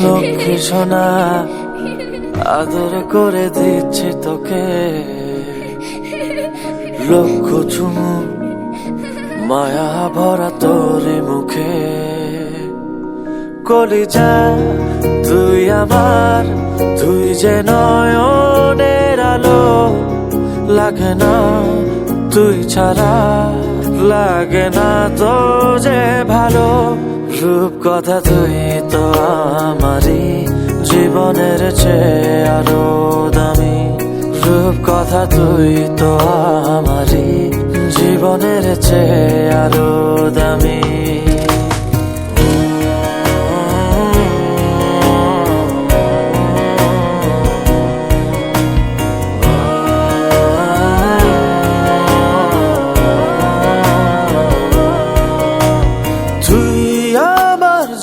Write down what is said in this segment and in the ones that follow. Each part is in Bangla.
লক্ষ্মী সোনা আদর করে দিচ্ছি তোকে, লক্ষ চুমু মায়া ভরা তোর মুখে। কলিজা তুই আমার, তুই যে নয়নের আলো, লাগে না তুই ছাড়া, লাগে না তো যে ভালো। রূপ কথা তুই তো আমারই জীবনের চেয়ে আরো দামি, রূপ কথা তুই তো আমারই জীবনের চেয়ে আরো দামি।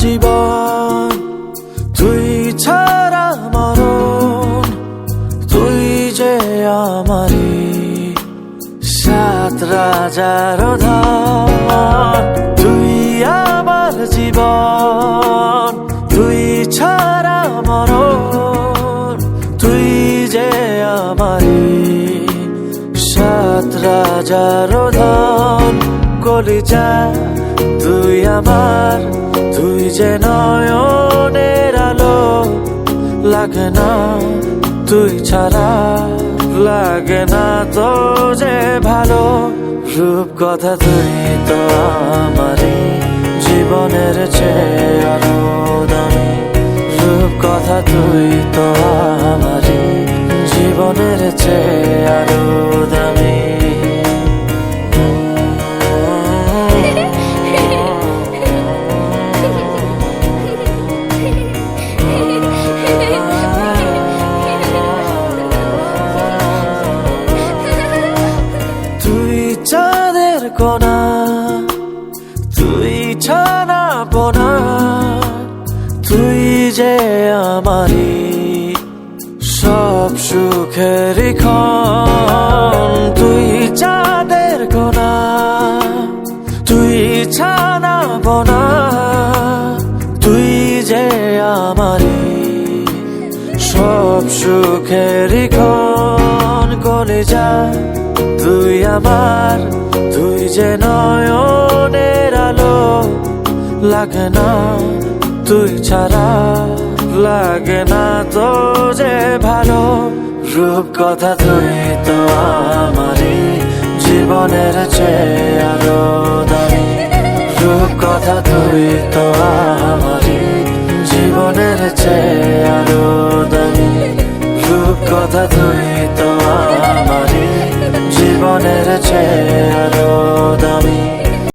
জীবন তুই ছাড়া মরণ, তুই যে আমারি সাত রাজার ধন। তুই আমার জীবন, তুই ছাড়া মরণ, তুই যে আমারি সাত রাজার ধন। কলিজা তুই আমার, তুই যে নয়নের আলো, লাগে না তুই ছাড়া, লাগে না তো যে ভালো। রূপ কথা তুই তো আমারই জীবনের চেয়ে আরো দামি, রূপ কথা তুই তো আমারই জীবনের চেয়ে আরো দামি। চাঁদের কোনা তুই ছানা পোনা, তুই যে আমারি সব সুখের ক্ষণ। তুই চাঁদের কোনা তুই ছানা পোনা, তুই যে আমারি সব সুখের ক্ষণ। কলিজা তুই আমার, তুই যে নয়নের আলো, লাগে না তুই ছাড়া, লাগে না তো যে ভালো। রূপ কথা তুই তো আমারই জীবনের চেয়ে আরো দামি, রূপ কথা তুই তো আমারই জীবনের চেয়ে আরো দামি, রূপ কথা তুই তো আমারই জীবনের চেয়ে আরো দামি।